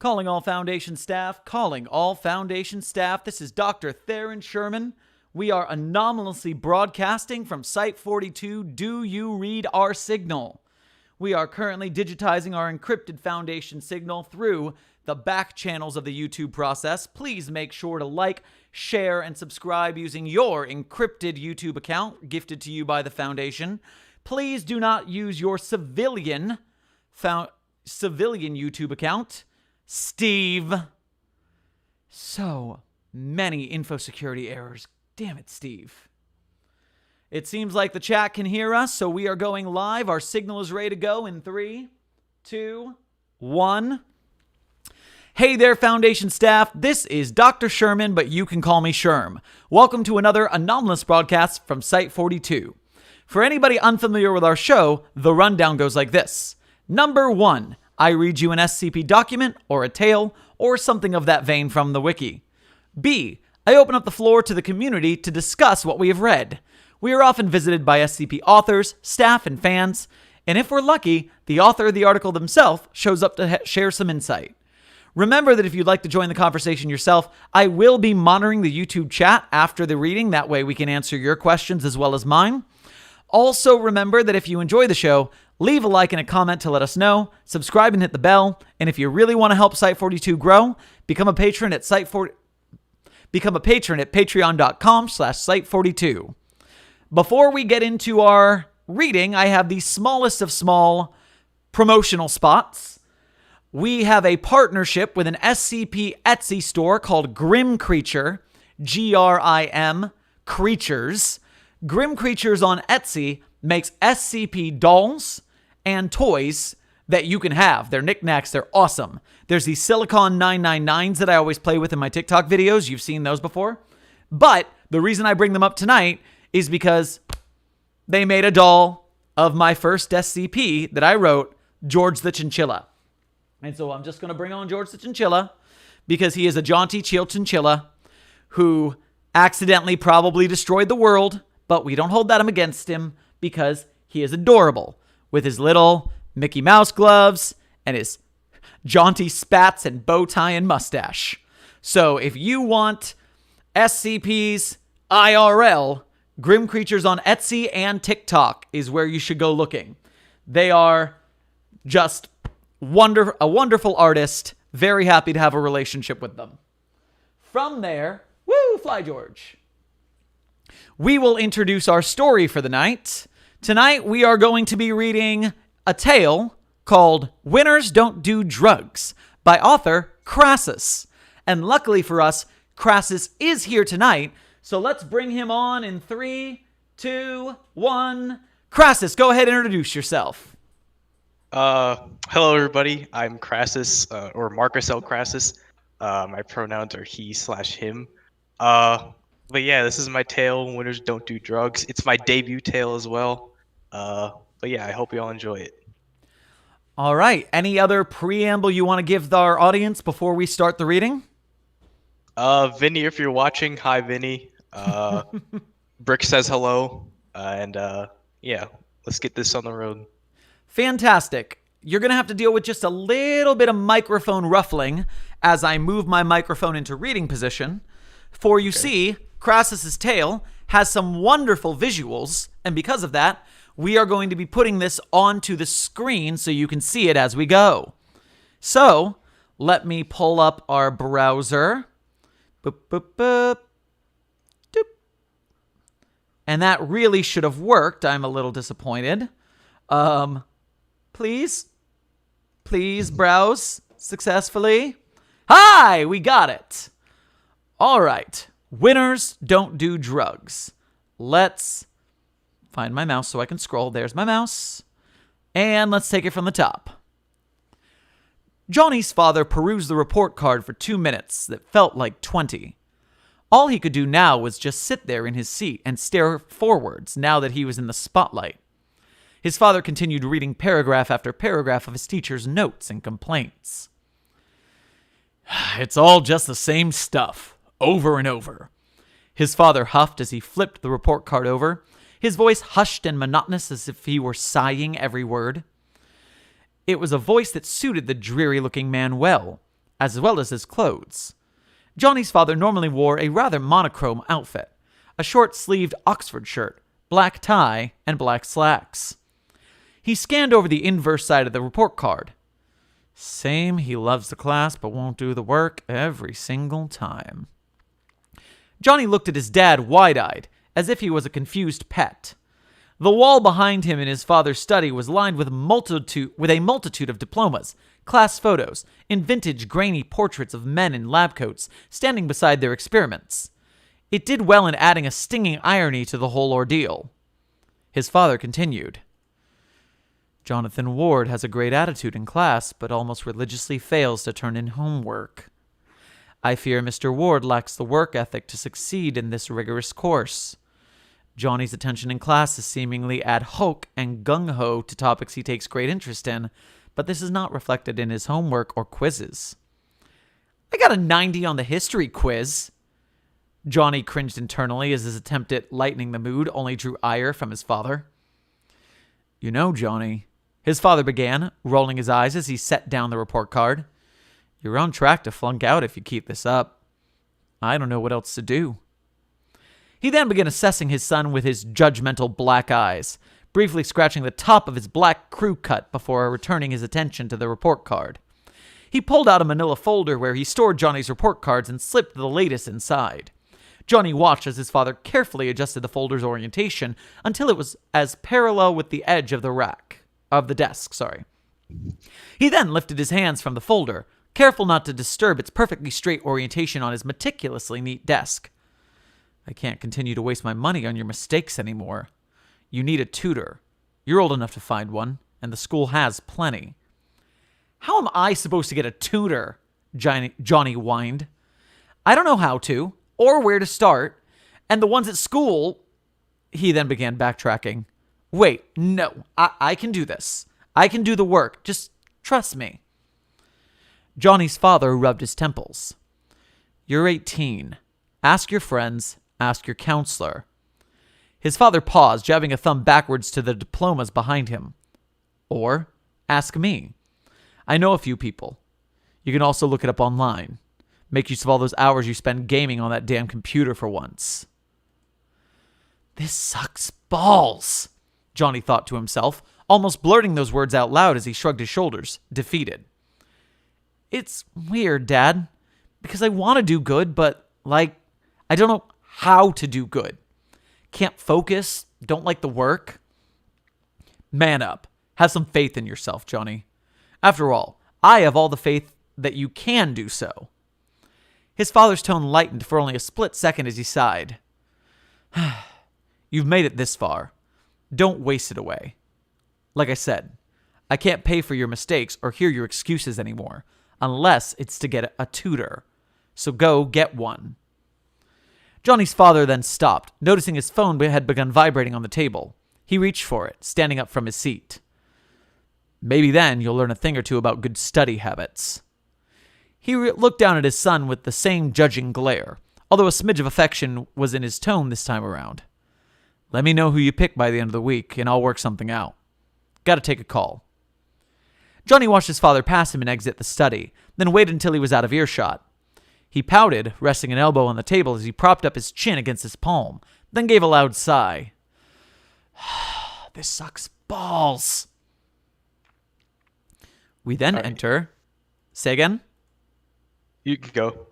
Calling all Foundation staff. Calling all Foundation staff. This is Dr. Theron Sherman. We are anomalously broadcasting from Site-42. Do you read our signal? We are currently digitizing our encrypted Foundation signal through the back channels of the YouTube process. Please make sure to like, share, and subscribe using your encrypted YouTube account gifted to you by the Foundation. Please do not use your civilian YouTube account. Steve. So many info security errors. Damn it, Steve. It seems like the chat can hear us, so we are going live. Our signal is ready to go in 3, 2, 1. Hey there, Foundation staff. This is Dr. Sherman, but you can call me Sherm. Welcome to another anomalous broadcast from Site-42. For anybody unfamiliar with our show, the rundown goes like this. Number 1, I read you an SCP document or a tale or something of that vein from the wiki. B, I open up the floor to the community to discuss what we have read. We are often visited by SCP authors, staff, and fans, and if we're lucky, the author of the article themselves shows up to share some insight. Remember that if you'd like to join the conversation yourself, I will be monitoring the YouTube chat after the reading. That way we can answer your questions as well as mine. Also, remember that if you enjoy the show, leave a like and a comment to let us know, subscribe and hit the bell, and if you really want to help Site-42 grow, become a patron at patreon.com/Site-42. Before we get into our reading, I have the smallest of small promotional spots. We have a partnership with an SCP Etsy store called Grim Creature, Grim Creatures. Grim Creatures on Etsy makes SCP dolls and toys that you can have. They're knickknacks. They're awesome. There's these Silicon 999s that I always play with in my TikTok videos. You've seen those before. But the reason I bring them up tonight is because they made a doll of my first SCP that I wrote, George the Chinchilla. And so I'm just going to bring on George the Chinchilla because he is a jaunty chinchilla who accidentally probably destroyed the world, but we don't hold that against him because he is adorable with his little Mickey Mouse gloves and his jaunty spats and bow tie and mustache. So if you want SCPs IRL, Grim Creatures on Etsy and TikTok is where you should go looking. They are just a wonderful artist. Very happy to have a relationship with them. From there, woo, Fly George. We will introduce our story for the night. Tonight, we are going to be reading a tale called Winners Don't Do Drugs by author Crassus. And luckily for us, Crassus is here tonight. So let's bring him on in 3, 2, 1. Crassus, go ahead and introduce yourself. Hello everybody. I'm Crassus, or Marcus L. Crassus. My pronouns are he/him. But yeah, this is my tale, Winners Don't Do Drugs. It's my debut tale as well. But yeah, I hope you all enjoy it. All right. Any other preamble you want to give our audience before we start the reading? Vinny, if you're watching, hi Vinny. Brick says hello. And yeah, let's get this on the road. Fantastic. You're going to have to deal with just a little bit of microphone ruffling as I move my microphone into reading position. For you see, Crassus's tale has some wonderful visuals, and because of that, we are going to be putting this onto the screen so you can see it as we go. So, let me pull up our browser. Boop, boop, boop. Doop. And that really should have worked. I'm a little disappointed. Please browse successfully. Hi, we got it. All right. Winners don't do drugs. Let's find my mouse so I can scroll. There's my mouse. And let's take it from the top. Johnny's father perused the report card for 2 minutes that felt like 20. All he could do now was just sit there in his seat and stare forwards now that he was in the spotlight. His father continued reading paragraph after paragraph of his teacher's notes and complaints. It's all just the same stuff, over and over. His father huffed as he flipped the report card over, his voice hushed and monotonous as if he were sighing every word. It was a voice that suited the dreary-looking man well. as well as his clothes. Johnny's father normally wore a rather monochrome outfit, a short-sleeved Oxford shirt, black tie, and black slacks. He scanned over the inverse side of the report card. Same, he loves the class but won't do the work every single time. Johnny looked at his dad wide-eyed, as if he was a confused pet. The wall behind him in his father's study was lined with a multitude of diplomas, class photos, and vintage grainy portraits of men in lab coats standing beside their experiments. It did well in adding a stinging irony to the whole ordeal. His father continued. Jonathan Ward has a great attitude in class, but almost religiously fails to turn in homework. I fear Mr. Ward lacks the work ethic to succeed in this rigorous course. Johnny's attention in class is seemingly ad hoc and gung-ho to topics he takes great interest in, but this is not reflected in his homework or quizzes. I got a 90 on the history quiz. Johnny cringed internally as his attempt at lightening the mood only drew ire from his father. You know, Johnny, his father began, rolling his eyes as he set down the report card. You're on track to flunk out if you keep this up. I don't know what else to do. He then began assessing his son with his judgmental black eyes, briefly scratching the top of his black crew cut before returning his attention to the report card. He pulled out a manila folder where he stored Johnny's report cards and slipped the latest inside. Johnny watched as his father carefully adjusted the folder's orientation until it was as parallel with the edge of the desk. He then lifted his hands from the folder, careful not to disturb its perfectly straight orientation on his meticulously neat desk. I can't continue to waste my money on your mistakes anymore. You need a tutor. You're old enough to find one, and the school has plenty. How am I supposed to get a tutor? Johnny whined. I don't know how to, or where to start, and the ones at school... He then began backtracking. Wait, no, I can do this. I can do the work. Just trust me. Johnny's father rubbed his temples. You're 18. Ask your friends. Ask your counselor. His father paused, jabbing a thumb backwards to the diplomas behind him. Or, ask me. I know a few people. You can also look it up online. Make use of all those hours you spend gaming on that damn computer for once. This sucks balls, Johnny thought to himself, almost blurting those words out loud as he shrugged his shoulders, defeated. It's weird, Dad, because I want to do good, but, I don't know how to do good. Can't focus, don't like the work. Man up. Have some faith in yourself, Johnny. After all, I have all the faith that you can do so. His father's tone lightened for only a split second as he sighed. You've made it this far. Don't waste it away. Like I said, I can't pay for your mistakes or hear your excuses anymore, unless it's to get a tutor. So go get one. Johnny's father then stopped, noticing his phone had begun vibrating on the table. He reached for it, standing up from his seat. Maybe then you'll learn a thing or two about good study habits. He looked down at his son with the same judging glare, although a smidge of affection was in his tone this time around. Let me know who you pick by the end of the week, and I'll work something out. Gotta take a call. Johnny watched his father pass him and exit the study, then waited until he was out of earshot. He pouted, resting an elbow on the table as he propped up his chin against his palm, then gave a loud sigh. This sucks balls. We then enter... Say again? You can go.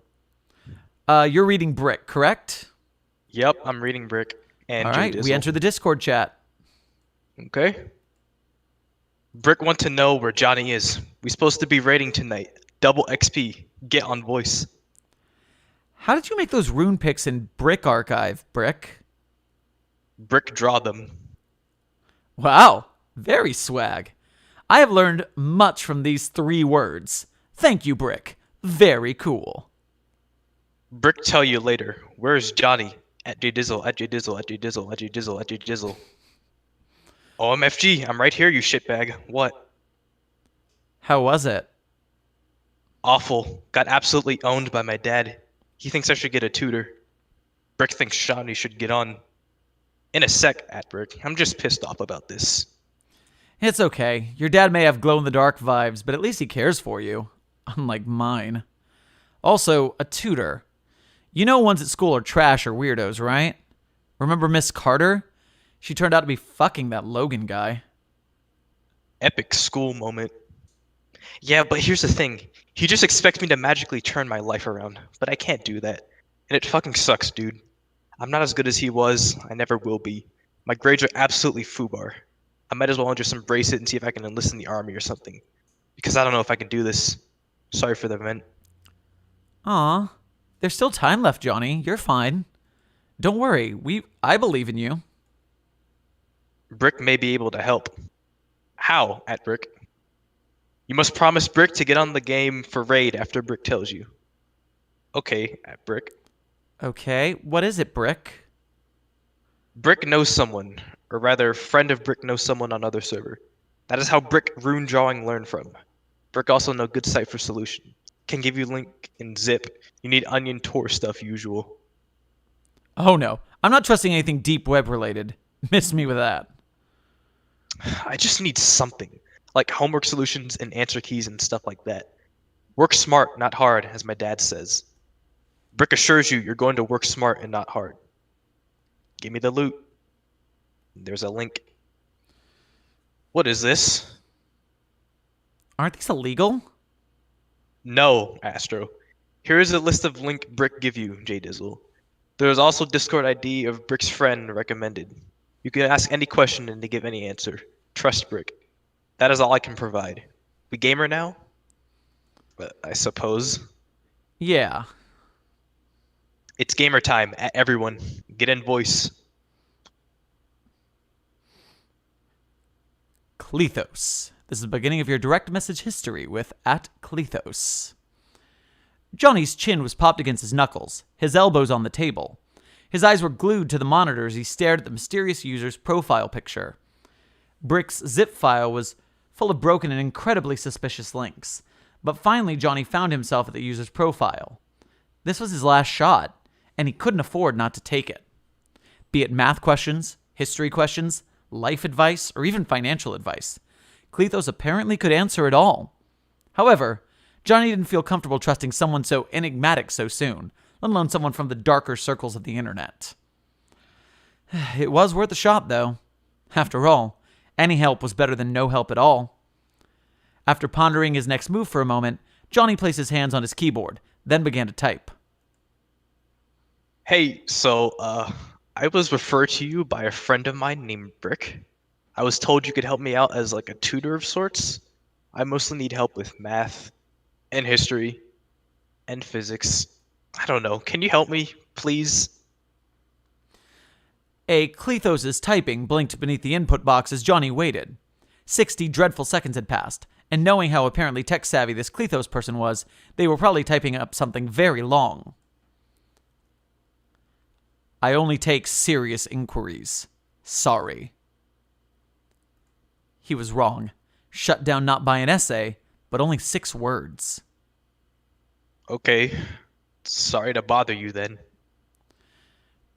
You're reading Brick, correct? Yep, I'm reading Brick. And all right, we enter the Discord chat. Okay. Brick want to know where Johnny is. We supposed to be raiding tonight. Double XP. Get on voice. How did you make those rune picks in Brick Archive, Brick? Brick draw them. Wow, very swag. I have learned much from these 3 words. Thank you, Brick. Very cool. Brick tell you later. Where's Johnny? At JDizzle, at JDizzle, at JDizzle, at JDizzle, at JDizzle. OMFG, I'm right here, you shitbag. What? How was it? Awful. Got absolutely owned by my dad. He thinks I should get a tutor. Brick thinks Johnny should get on. In a sec, at Brick. I'm just pissed off about this. It's okay. Your dad may have glow-in-the-dark vibes, but at least he cares for you. Unlike mine. Also, a tutor. You know ones at school are trash or weirdos, right? Remember Miss Carter? She turned out to be fucking that Logan guy. Epic school moment. Yeah, but here's the thing. He just expects me to magically turn my life around, but I can't do that. And it fucking sucks, dude. I'm not as good as he was. I never will be. My grades are absolutely foobar. I might as well just embrace it and see if I can enlist in the army or something. Because I don't know if I can do this. Sorry for the vent. Aw, there's still time left, Johnny. You're fine. Don't worry. I believe in you. Brick may be able to help. How, at Brick? You must promise Brick to get on the game for raid after Brick tells you. Okay, at Brick. Okay, what is it, Brick? Brick knows someone, or rather, friend of Brick knows someone on other server. That is how Brick rune drawing learned from. Brick also know good site for solution. Can give you link in zip. You need onion Tor stuff usual. Oh no, I'm not trusting anything deep web related. Miss me with that. I just need something, like homework solutions and answer keys and stuff like that. Work smart, not hard, as my dad says. Brick assures you you're going to work smart and not hard. Give me the loot. There's a link. What is this? Aren't these illegal? No, Astro. Here is a list of link Brick give you, J Dizzle. There is also Discord ID of Brick's friend recommended. You can ask any question and they give any answer. Trust Brick. That is all I can provide. We gamer now? I suppose. Yeah. It's gamer time. Everyone, get in voice. Clethos. This is the beginning of your direct message history with @Clethos. Johnny's chin was popped against his knuckles, his elbows on the table. His eyes were glued to the monitor as he stared at the mysterious user's profile picture. Brick's zip file was full of broken and incredibly suspicious links, but finally Johnny found himself at the user's profile. This was his last shot, and he couldn't afford not to take it. Be it math questions, history questions, life advice, or even financial advice, Clethos apparently could answer it all. However, Johnny didn't feel comfortable trusting someone so enigmatic so soon, let alone someone from the darker circles of the internet. It was worth a shot, though. After all, any help was better than no help at all. After pondering his next move for a moment, Johnny placed his hands on his keyboard, then began to type. Hey, so, I was referred to you by a friend of mine named Brick. I was told you could help me out as like a tutor of sorts. I mostly need help with math and history and physics. I don't know. Can you help me, please? A Clethos' typing blinked beneath the input box as Johnny waited. 60 dreadful seconds had passed, and knowing how apparently tech-savvy this Clethos person was, they were probably typing up something very long. I only take serious inquiries. Sorry. He was wrong. Shut down not by an essay, but only 6 words. Okay. Sorry to bother you then.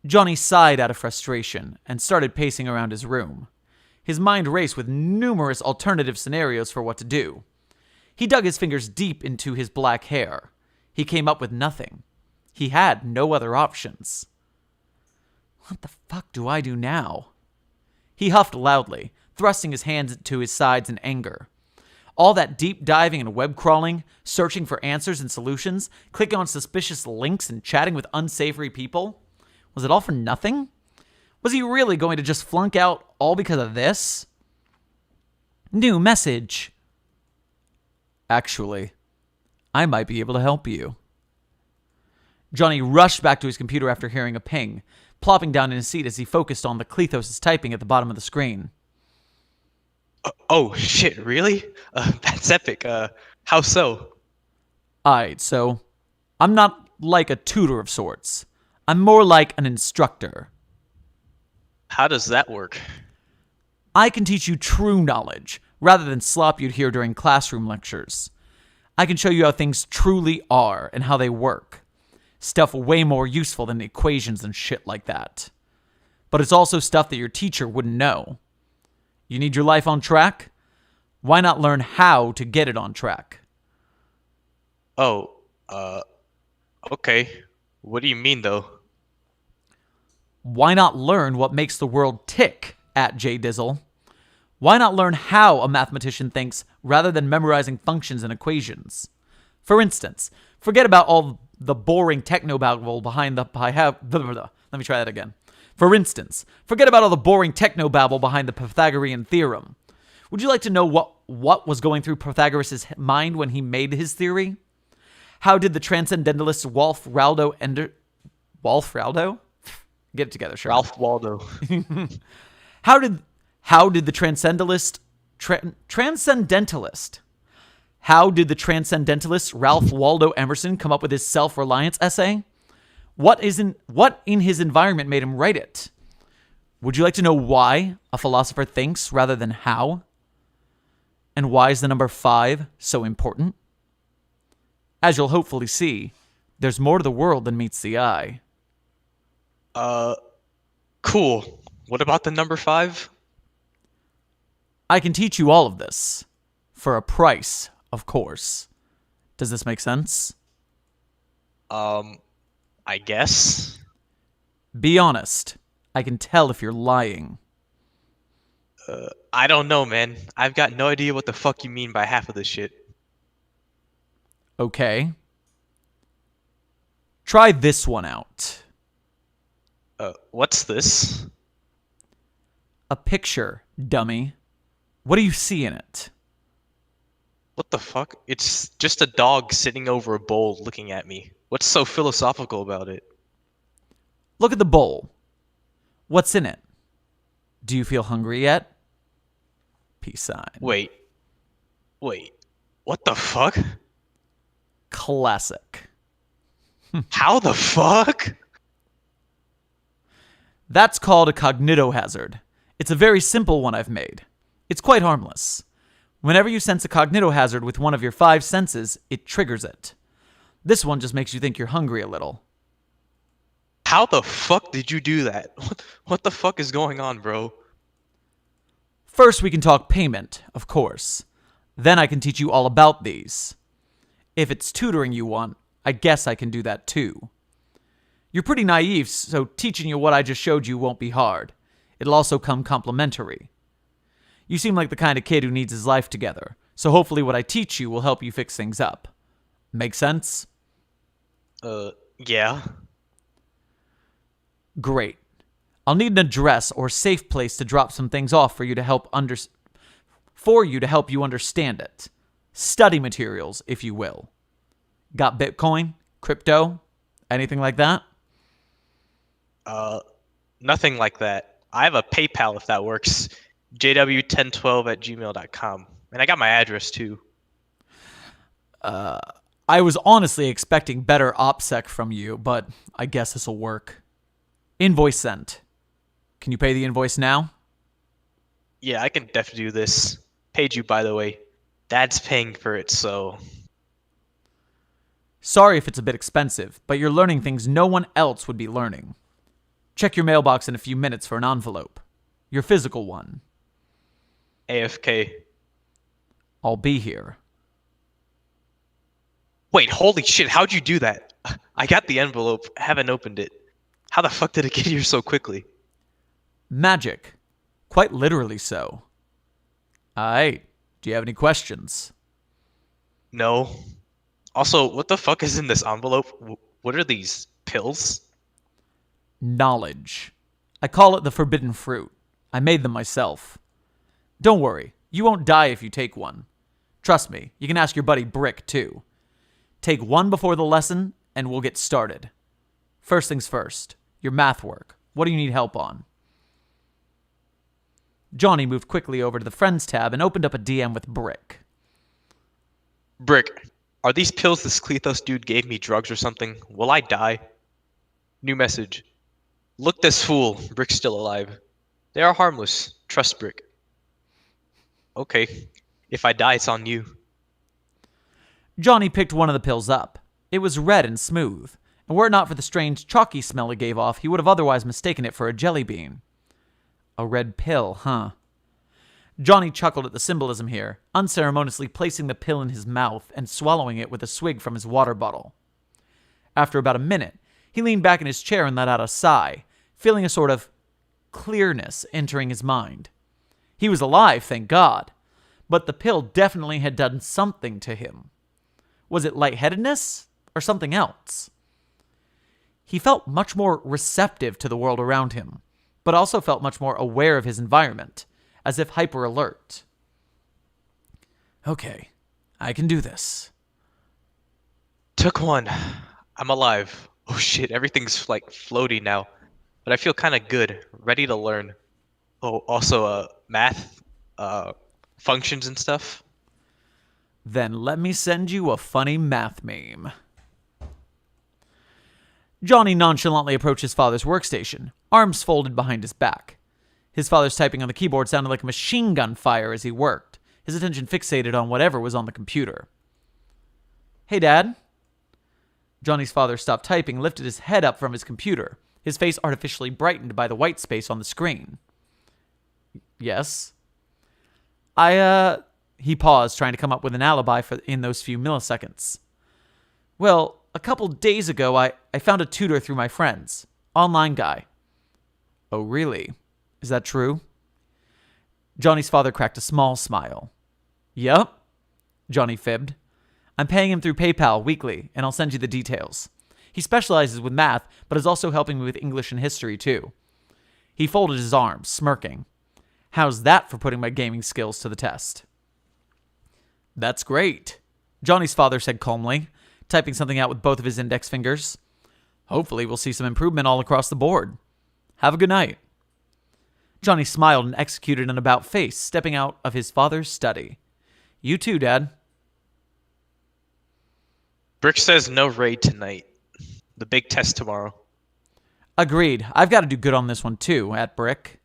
Johnny sighed out of frustration and started pacing around his room. His mind raced with numerous alternative scenarios for what to do. He dug his fingers deep into his black hair. He came up with nothing. He had no other options. What the fuck do I do now? He huffed loudly, thrusting his hands to his sides in anger. All that deep diving and web crawling, searching for answers and solutions, clicking on suspicious links and chatting with unsavory people, was it all for nothing? Was he really going to just flunk out all because of this? New message. Actually, I might be able to help you. Johnny rushed back to his computer after hearing a ping, plopping down in his seat as he focused on the Clethos' typing at the bottom of the screen. Oh, shit, really? That's epic. How so? Aight, so I'm not like a tutor of sorts. I'm more like an instructor. How does that work? I can teach you true knowledge, rather than slop you'd hear during classroom lectures. I can show you how things truly are and how they work. Stuff way more useful than equations and shit like that. But it's also stuff that your teacher wouldn't know. You need your life on track? Why not learn how to get it on track? Oh, Okay. What do you mean, though? Why not learn what makes the world tick at JDizzle? Why not learn how a mathematician thinks rather than memorizing functions and equations? For instance, forget about all the boring technobabble behind the... Let me try that again. For instance, forget about all the boring technobabble behind the Pythagorean theorem. Would you like to know what was going through Pythagoras' mind when he made his theory? How did the transcendentalist Waldo? Get it together, sure. Ralph Waldo. How did the transcendentalist Ralph Waldo Emerson come up with his self-reliance essay? What in his environment made him write it? Would you like to know why a philosopher thinks rather than how? And why is the number 5 so important? As you'll hopefully see, there's more to the world than meets the eye. Cool. What about the number 5? I can teach you all of this. For a price, of course. Does this make sense? I guess. Be honest. I can tell if you're lying. I don't know, man. I've got no idea what the fuck you mean by half of this shit. Okay. Try this one out. What's this? A picture, dummy. What do you see in it? What the fuck? It's just a dog sitting over a bowl looking at me. What's so philosophical about it? Look at the bowl. What's in it? Do you feel hungry yet? Peace sign. Wait. What the fuck? Classic. How the fuck? That's called a Cognitohazard. It's a very simple one I've made. It's quite harmless. Whenever you sense a Cognitohazard with one of your 5 senses, it triggers it. This one just makes you think you're hungry a little. How the fuck did you do that? What the fuck is going on, bro? First, we can talk payment, of course. Then I can teach you all about these. If it's tutoring you want, I guess I can do that too. You're pretty naive, so teaching you what I just showed you won't be hard. It'll also come complimentary. You seem like the kind of kid who needs his life together, so hopefully what I teach you will help you fix things up. Make sense? Yeah. Great. I'll need an address or safe place to drop some things off for you to help you understand it. Study materials, if you will. Got Bitcoin? Crypto? Anything like that? Nothing like that. I have a PayPal if that works. jw1012@gmail.com. And I got my address too. I was honestly expecting better OPSEC from you, but I guess this'll work. Invoice sent. Can you pay the invoice now? Yeah, I can definitely do this. Paid you, by the way. Dad's paying for it, so... Sorry if it's a bit expensive, but you're learning things no one else would be learning. Check your mailbox in a few minutes for an envelope. Your physical one. AFK. I'll be here. Wait, holy shit, how'd you do that? I got the envelope, haven't opened it. How the fuck did it get here so quickly? Magic. Quite literally so. Aight. Do you have any questions? No. Also, what the fuck is in this envelope? What are these? Pills? Knowledge. I call it the forbidden fruit. I made them myself. Don't worry, you won't die if you take one. Trust me, you can ask your buddy Brick too. Take one before the lesson, and we'll get started. First things first, your math work. What do you need help on? Johnny moved quickly over to the Friends tab and opened up a DM with Brick. Brick, are these pills this Clethos dude gave me drugs or something? Will I die? New message. Look this fool, Brick's still alive. They are harmless. Trust Brick. Okay. If I die, it's on you. Johnny picked one of the pills up. It was red and smooth, and were it not for the strange chalky smell it gave off, he would have otherwise mistaken it for a jelly bean. A red pill, huh? Johnny chuckled at the symbolism here, unceremoniously placing the pill in his mouth and swallowing it with a swig from his water bottle. After about a minute, he leaned back in his chair and let out a sigh, feeling a sort of clearness entering his mind. He was alive, thank God, but the pill definitely had done something to him. Was it lightheadedness or something else? He felt much more receptive to the world around him, but also felt much more aware of his environment, as if hyper-alert. Okay, I can do this. Took one. I'm alive. Oh shit, everything's like floaty now. But I feel kind of good, ready to learn. Oh, also, math, functions and stuff. Then let me send you a funny math meme. Johnny nonchalantly approached his father's workstation, arms folded behind his back. His father's typing on the keyboard sounded like a machine gun fire as he worked, his attention fixated on whatever was on the computer. Hey, Dad. Johnny's father stopped typing and lifted his head up from his computer, his face artificially brightened by the white space on the screen. Yes? He paused, trying to come up with an alibi in those few milliseconds. Well, a couple days ago, I found a tutor through my friends. Online guy. Oh, really? Is that true? Johnny's father cracked a small smile. Yup, Johnny fibbed. I'm paying him through PayPal weekly, and I'll send you the details. He specializes with math, but is also helping me with English and history, too. He folded his arms, smirking. How's that for putting my gaming skills to the test? That's great, Johnny's father said calmly, typing something out with both of his index fingers. Hopefully we'll see some improvement all across the board. Have a good night. Johnny smiled and executed an about-face, stepping out of his father's study. You too, Dad. Brick says no raid tonight. The big test tomorrow. Agreed. I've got to do good on this one too, at Brick.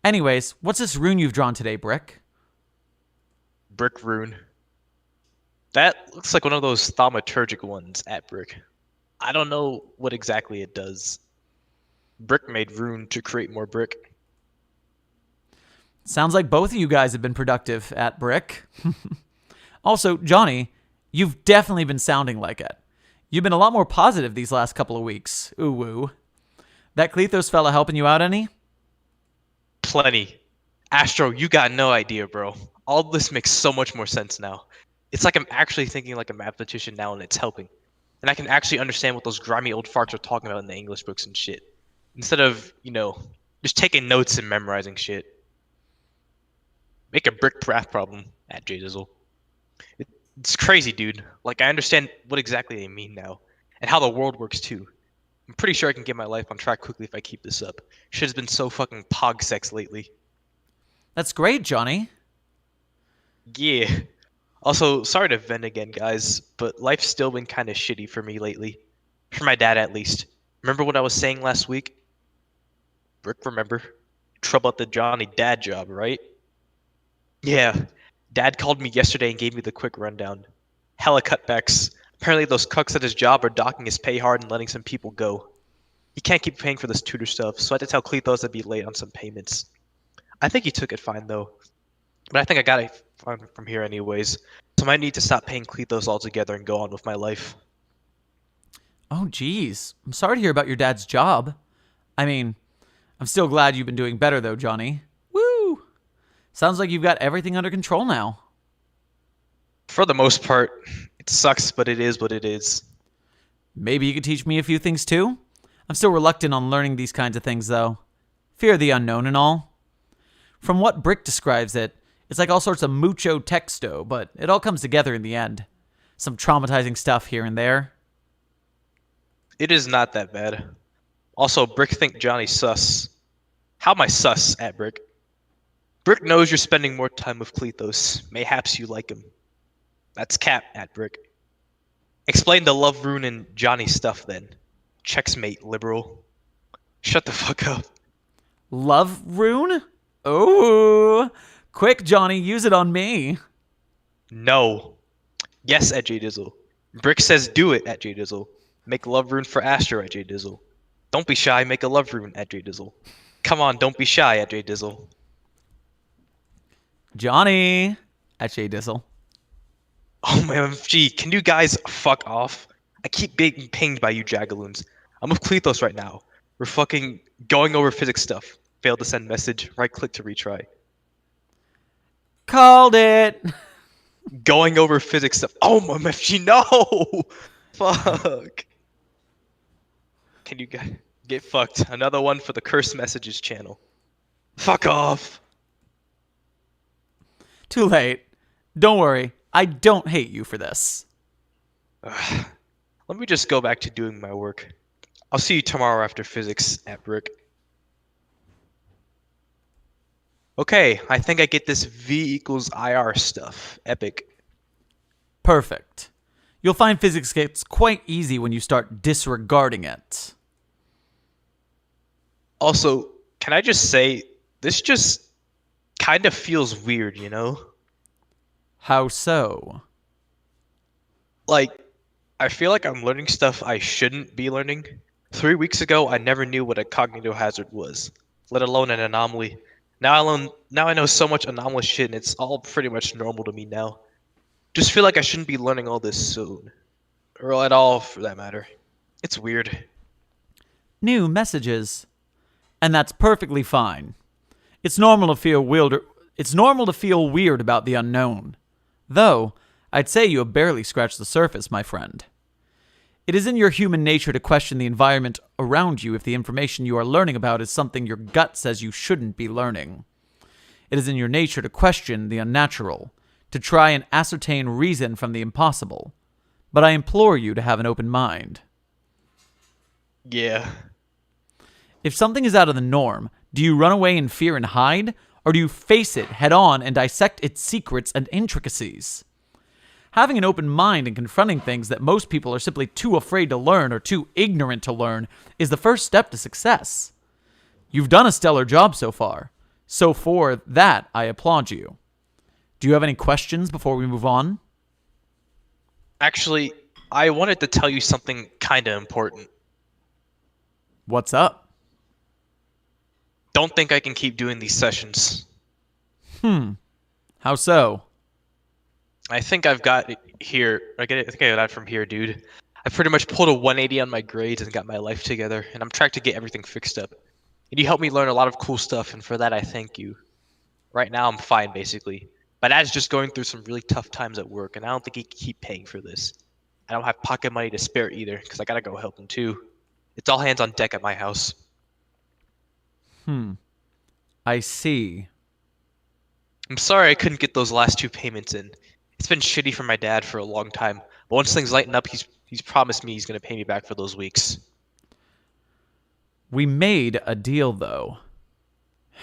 Anyways, what's this rune you've drawn today, Brick? Brick rune. That looks like one of those thaumaturgic ones at Brick. I don't know what exactly it does. Brick made rune to create more brick. Sounds like both of you guys have been productive at Brick. Also, Johnny, you've definitely been sounding like it. You've been a lot more positive these last couple of weeks. Ooh woo. That Clethos fella helping you out any? Plenty. Astro, you got no idea, bro. All this makes so much more sense now. It's like I'm actually thinking like a mathematician now, and it's helping. And I can actually understand what those grimy old farts are talking about in the English books and shit. Instead of, just taking notes and memorizing shit. Make a brick math problem at JDizzle. It's crazy, dude. Like, I understand what exactly they mean now. And how the world works, too. I'm pretty sure I can get my life on track quickly if I keep this up. Shit has been so fucking pog sex lately. That's great, Johnny. Yeah. Also, sorry to vent again, guys, but life's still been kind of shitty for me lately. For my dad, at least. Remember what I was saying last week? Brick, remember? Trouble at the Johnny dad job, right? Yeah. Dad called me yesterday and gave me the quick rundown. Hella cutbacks. Apparently those cucks at his job are docking his pay hard and letting some people go. He can't keep paying for this tutor stuff, so I had to tell Clethos I'd be late on some payments. I think he took it fine, though. But I think I got it fine from here anyways, so I might need to stop paying Clethos altogether and go on with my life. Oh, geez. I'm sorry to hear about your dad's job. I mean, I'm still glad you've been doing better, though, Johnny. Woo! Sounds like you've got everything under control now. For the most part, it sucks, but it is what it is. Maybe you could teach me a few things, too? I'm still reluctant on learning these kinds of things, though. Fear of the unknown and all. From what Brick describes it, it's like all sorts of mucho texto, but it all comes together in the end. Some traumatizing stuff here and there. It is not that bad. Also, Brick think Johnny's sus. How am I sus at Brick? Brick knows you're spending more time with Clethos. Mayhaps you like him. That's cap at Brick. Explain the love rune and Johnny stuff then. Checksmate, liberal. Shut the fuck up. Love rune? Oh, quick, Johnny, use it on me. No. Yes at JDizzle. Brick says do it at JDizzle. Make a love rune for Astro at JDizzle. Don't be shy, make a love rune at JDizzle. Come on, don't be shy at JDizzle. Johnny at JDizzle. Oh man, gee, can you guys fuck off? I keep being pinged by you jagaloons. I'm with Clethos right now. We're fucking going over physics stuff. Failed to send message. Right click to retry. Called it. Going over physics stuff. Oh my MFG, no! Fuck. Can you get fucked? Another one for the cursed messages channel. Fuck off. Too late. Don't worry. I don't hate you for this. Let me just go back to doing my work. I'll see you tomorrow after physics at Brick. Okay, I think I get this V equals IR stuff. Epic. Perfect. You'll find physics gets quite easy when you start disregarding it. Also, can I just say, this just kind of feels weird, you know? How so? Like, I feel like I'm learning stuff I shouldn't be learning. 3 weeks ago, I never knew what a cognitohazard was, let alone an anomaly. Now I know so much anomalous shit, and it's all pretty much normal to me now. Just feel like I shouldn't be learning all this soon. Or at all, for that matter. It's weird. New messages. And that's perfectly fine. It's normal to feel weird about the unknown. Though, I'd say you have barely scratched the surface, my friend. It is in your human nature to question the environment around you if the information you are learning about is something your gut says you shouldn't be learning. It is in your nature to question the unnatural, to try and ascertain reason from the impossible. But I implore you to have an open mind. Yeah. If something is out of the norm, do you run away in fear and hide? Or do you face it head on and dissect its secrets and intricacies? Having an open mind and confronting things that most people are simply too afraid to learn or too ignorant to learn is the first step to success. You've done a stellar job so far, so for that I applaud you. Do you have any questions before we move on? Actually, I wanted to tell you something kinda important. What's up? Don't think I can keep doing these sessions. How so? I think I've got it here. I think I got that from here, dude. I pretty much pulled a 180 on my grades and got my life together, and I'm trying to get everything fixed up. And you helped me learn a lot of cool stuff, and for that I thank you. Right now I'm fine, basically. My dad's just going through some really tough times at work, and I don't think he can keep paying for this. I don't have pocket money to spare either, because I gotta go help him too. It's all hands on deck at my house. I see. I'm sorry I couldn't get those last 2 payments in. It's been shitty for my dad for a long time, but once things lighten up, he's promised me he's gonna pay me back for those weeks. We made a deal, though.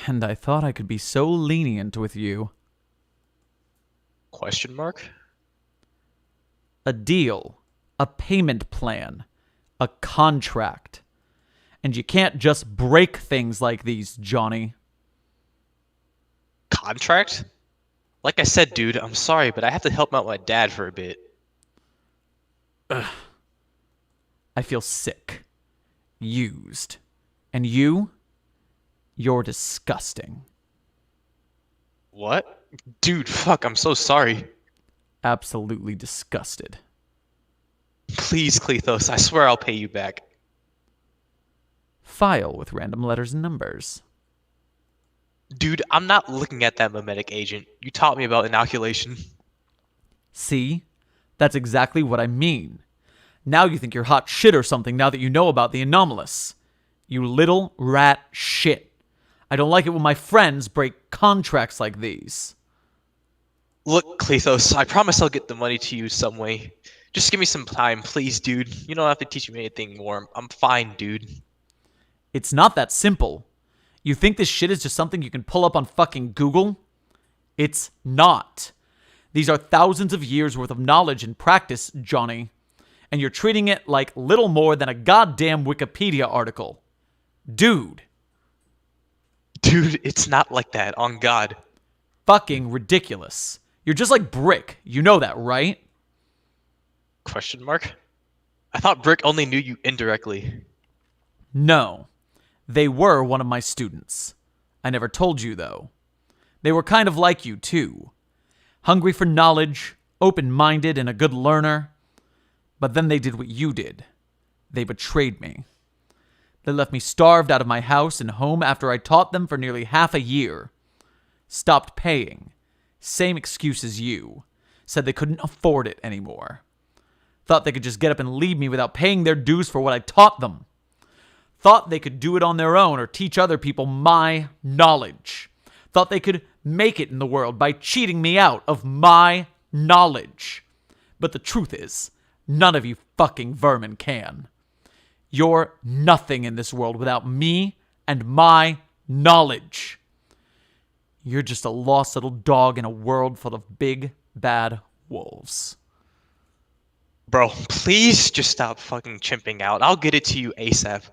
And I thought I could be so lenient with you. Question mark? A deal. A payment plan. A contract. And you can't just break things like these, Johnny. Contract? Like I said, dude, I'm sorry, but I have to help out my dad for a bit. I feel sick. Used. And you're disgusting. What? Dude, fuck, I'm so sorry. Absolutely disgusted. Please, Clethos, I swear I'll pay you back. File with random letters and numbers. Dude, I'm not looking at that mimetic agent. You taught me about inoculation. See? That's exactly what I mean. Now you think you're hot shit or something now that you know about the anomalous. You little rat shit. I don't like it when my friends break contracts like these. Look, Clethos, I promise I'll get the money to you some way. Just give me some time, please, dude. You don't have to teach me anything more. I'm fine, dude. It's not that simple. You think this shit is just something you can pull up on fucking Google? It's not. These are thousands of years worth of knowledge and practice, Johnny. And you're treating it like little more than a goddamn Wikipedia article. Dude. Dude, it's not like that, on God. Fucking ridiculous. You're just like Brick. You know that, right? Question mark? I thought Brick only knew you indirectly. No. They were one of my students. I never told you, though. They were kind of like you, too. Hungry for knowledge, open-minded, and a good learner. But then they did what you did. They betrayed me. They left me starved out of my house and home after I taught them for nearly half a year. Stopped paying. Same excuse as you. Said they couldn't afford it anymore. Thought they could just get up and leave me without paying their dues for what I taught them. Thought they could do it on their own or teach other people my knowledge. Thought they could make it in the world by cheating me out of my knowledge. But the truth is, none of you fucking vermin can. You're nothing in this world without me and my knowledge. You're just a lost little dog in a world full of big, bad wolves. Bro, please just stop fucking chimping out. I'll get it to you ASAP.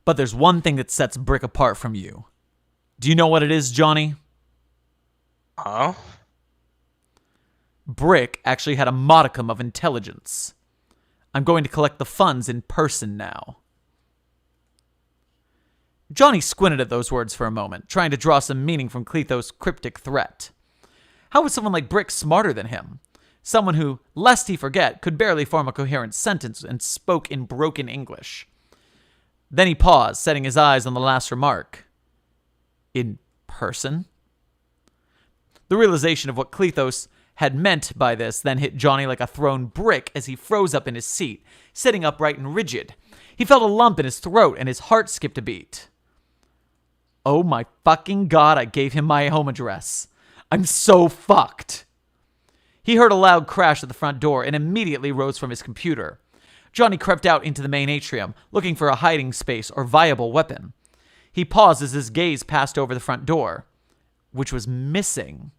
But there's one thing that sets Brick apart from you. Do you know what it is, Johnny? Huh? Brick actually had a modicum of intelligence. I'm going to collect the funds in person now. Johnny squinted at those words for a moment, trying to draw some meaning from Clethos' cryptic threat. How was someone like Brick smarter than him? Someone who, lest he forget, could barely form a coherent sentence and spoke in broken English. Then he paused, setting his eyes on the last remark. In person? The realization of what Clethos had meant by this then hit Johnny like a thrown brick as he froze up in his seat, sitting upright and rigid. He felt a lump in his throat and his heart skipped a beat. Oh my fucking God, I gave him my home address. I'm so fucked. He heard a loud crash at the front door and immediately rose from his computer. Johnny crept out into the main atrium, looking for a hiding space or viable weapon. He paused as his gaze passed over the front door, which was missing.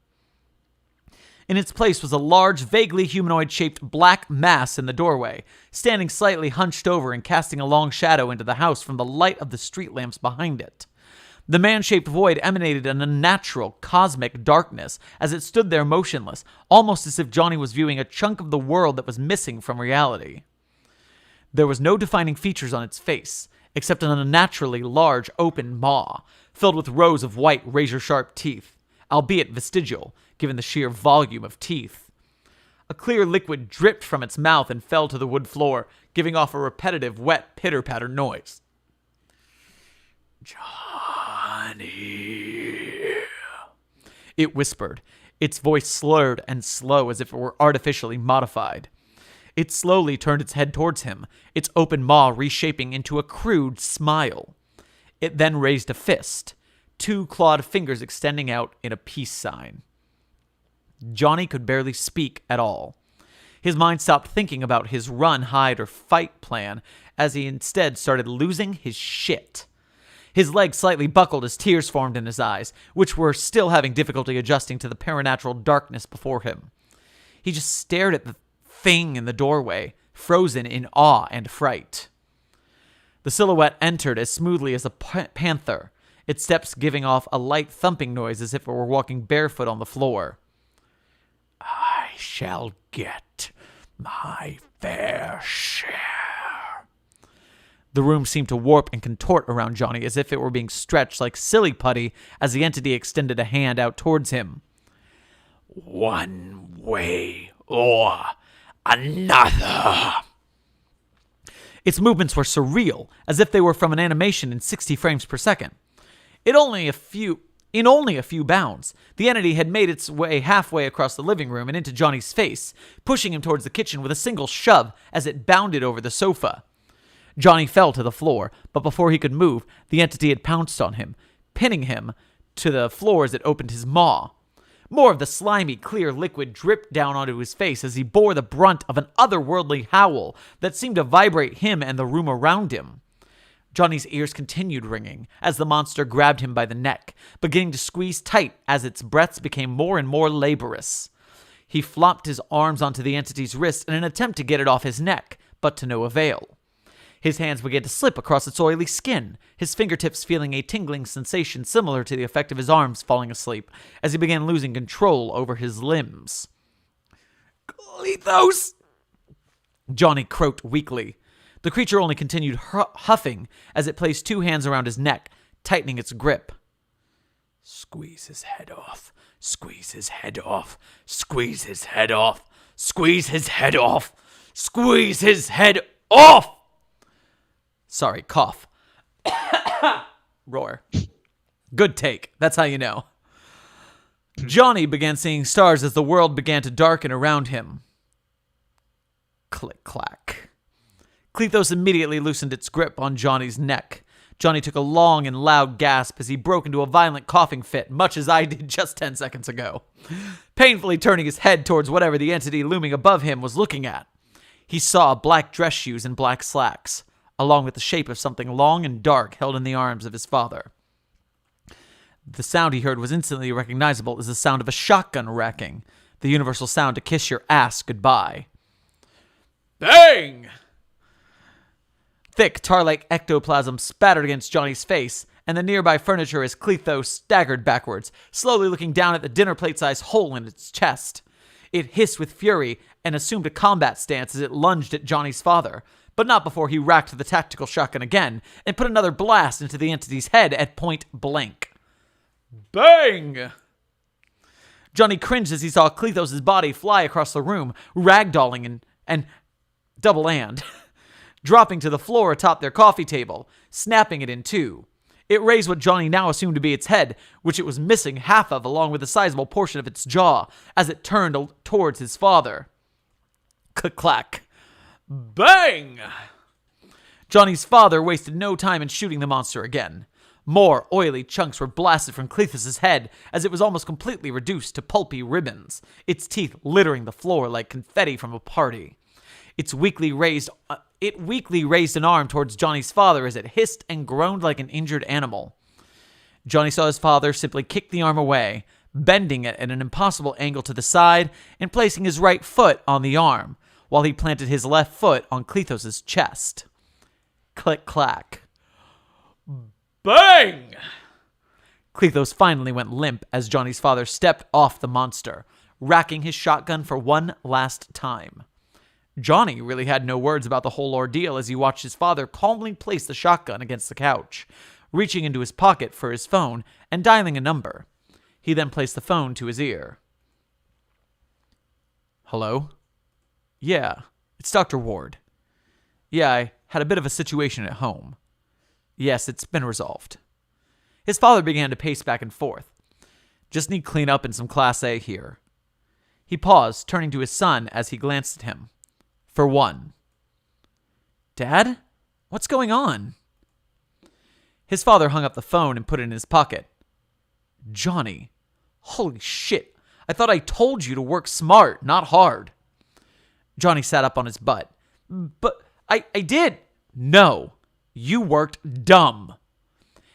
In its place was a large, vaguely humanoid-shaped black mass in the doorway, standing slightly hunched over and casting a long shadow into the house from the light of the street lamps behind it. The man-shaped void emanated an unnatural, cosmic darkness as it stood there motionless, almost as if Johnny was viewing a chunk of the world that was missing from reality. There was no defining features on its face, except an unnaturally large open maw, filled with rows of white, razor-sharp teeth, albeit vestigial, given the sheer volume of teeth. A clear liquid dripped from its mouth and fell to the wood floor, giving off a repetitive, wet, pitter-patter noise. Johnny, it whispered, its voice slurred and slow as if it were artificially modified. It slowly turned its head towards him, its open maw reshaping into a crude smile. It then raised a fist, two clawed fingers extending out in a peace sign. Johnny could barely speak at all. His mind stopped thinking about his run, hide, or fight plan as he instead started losing his shit. His legs slightly buckled as tears formed in his eyes, which were still having difficulty adjusting to the paranatural darkness before him. He just stared at the thing in the doorway, frozen in awe and fright. The silhouette entered as smoothly as a panther, its steps giving off a light thumping noise as if it were walking barefoot on the floor. I shall get my fair share. The room seemed to warp and contort around Johnny as if it were being stretched like silly putty as the entity extended a hand out towards him. One way or another. Its movements were surreal, as if they were from an animation in 60 frames per second. In only a few bounds, the entity had made its way halfway across the living room and into Johnny's face, pushing him towards the kitchen with a single shove as it bounded over the sofa. Johnny fell to the floor, but before he could move, the entity had pounced on him, pinning him to the floor as it opened his maw. More of the slimy, clear liquid dripped down onto his face as he bore the brunt of an otherworldly howl that seemed to vibrate him and the room around him. Johnny's ears continued ringing as the monster grabbed him by the neck, beginning to squeeze tight as its breaths became more and more laborious. He flopped his arms onto the entity's wrist in an attempt to get it off his neck, but to no avail. His hands began to slip across its oily skin, his fingertips feeling a tingling sensation similar to the effect of his arms falling asleep, as he began losing control over his limbs. Clethos! Johnny croaked weakly. The creature only continued huffing as it placed two hands around his neck, tightening its grip. Squeeze his head off. Squeeze his head off. Squeeze his head off. Squeeze his head off. Squeeze his head off! Sorry, cough. Roar. Good take. That's how you know. Johnny began seeing stars as the world began to darken around him. Click, clack. Clethos immediately loosened its grip on Johnny's neck. Johnny took a long and loud gasp as he broke into a violent coughing fit, much as I did just 10 seconds ago, painfully turning his head towards whatever the entity looming above him was looking at. He saw black dress shoes and black slacks, along with the shape of something long and dark held in the arms of his father. The sound he heard was instantly recognizable as the sound of a shotgun racking, the universal sound to kiss your ass goodbye. Bang! Thick, tar-like ectoplasm spattered against Johnny's face, and the nearby furniture as Clethos staggered backwards, slowly looking down at the dinner plate-sized hole in its chest. It hissed with fury and assumed a combat stance as it lunged at Johnny's father, but not before he racked the tactical shotgun again and put another blast into the entity's head at point blank. Bang! Johnny cringed as he saw Clethos' body fly across the room, ragdolling and double-and, dropping to the floor atop their coffee table, snapping it in two. It raised what Johnny now assumed to be its head, which it was missing half of along with a sizable portion of its jaw, as it turned towards his father. Click-clack. Bang! Johnny's father wasted no time in shooting the monster again. More oily chunks were blasted from Clethos' head as it was almost completely reduced to pulpy ribbons, its teeth littering the floor like confetti from a party. It weakly raised an arm towards Johnny's father as it hissed and groaned like an injured animal. Johnny saw his father simply kick the arm away, bending it at an impossible angle to the side and placing his right foot on the arm, while he planted his left foot on Clethos' chest. Click-clack. Bang! Clethos finally went limp as Johnny's father stepped off the monster, racking his shotgun for one last time. Johnny really had no words about the whole ordeal as he watched his father calmly place the shotgun against the couch, reaching into his pocket for his phone and dialing a number. He then placed the phone to his ear. Hello? Yeah, it's Dr. Ward. Yeah, I had a bit of a situation at home. Yes, it's been resolved. His father began to pace back and forth. Just need cleanup and some Class A here. He paused, turning to his son as he glanced at him. For one. Dad? What's going on? His father hung up the phone and put it in his pocket. Johnny. Holy shit. I thought I told you to work smart, not hard. Johnny sat up on his butt. But I did. No. You worked dumb.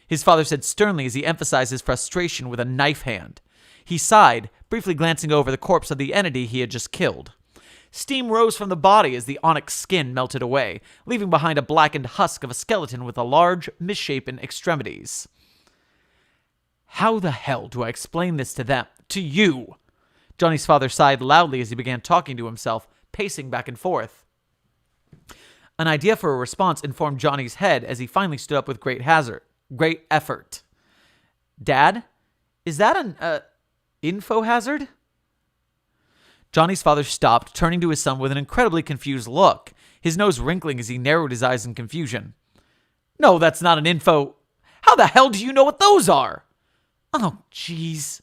His father said sternly as he emphasized his frustration with a knife hand. He sighed, briefly glancing over the corpse of the entity he had just killed. Steam rose from the body as the onyx skin melted away, leaving behind a blackened husk of a skeleton with a large, misshapen extremities. How the hell do I explain this to them? To you? Johnny's father sighed loudly as he began talking to himself, pacing back and forth. An idea for a response informed Johnny's head as he finally stood up with great effort. Dad, is that an, info hazard? Johnny's father stopped, turning to his son with an incredibly confused look, his nose wrinkling as he narrowed his eyes in confusion. No, that's not an info. How the hell do you know what those are? Oh, jeez.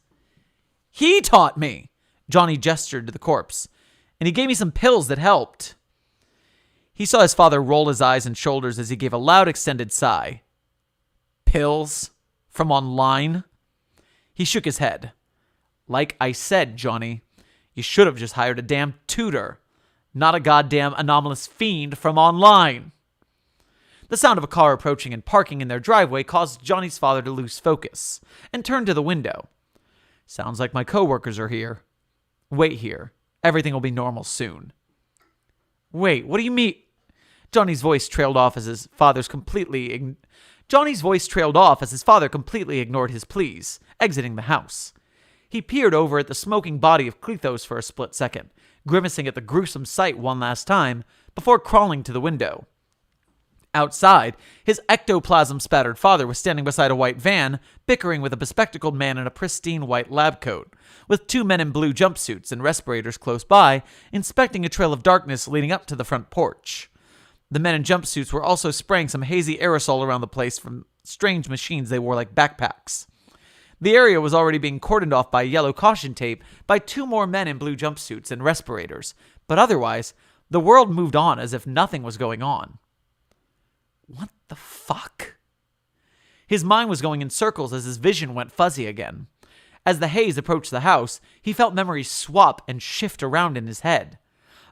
He taught me. Johnny gestured to the corpse, and he gave me some pills that helped. He saw his father roll his eyes and shoulders as he gave a loud extended sigh. Pills? From online? He shook his head. Like I said, Johnny, you should have just hired a damn tutor, not a goddamn anomalous fiend from online. The sound of a car approaching and parking in their driveway caused Johnny's father to lose focus and turn to the window. Sounds like my coworkers are here. Wait here. Everything will be normal soon. Wait, what do you mean? Johnny's voice trailed off as his father completely ignored his pleas, exiting the house. He peered over at the smoking body of Clethos for a split second, grimacing at the gruesome sight one last time, before crawling to the window. Outside, his ectoplasm-spattered father was standing beside a white van, bickering with a bespectacled man in a pristine white lab coat, with 2 men in blue jumpsuits and respirators close by, inspecting a trail of darkness leading up to the front porch. The men in jumpsuits were also spraying some hazy aerosol around the place from strange machines they wore like backpacks. The area was already being cordoned off by yellow caution tape by 2 more men in blue jumpsuits and respirators, but otherwise, the world moved on as if nothing was going on. What the fuck? His mind was going in circles as his vision went fuzzy again. As the haze approached the house, he felt memories swap and shift around in his head.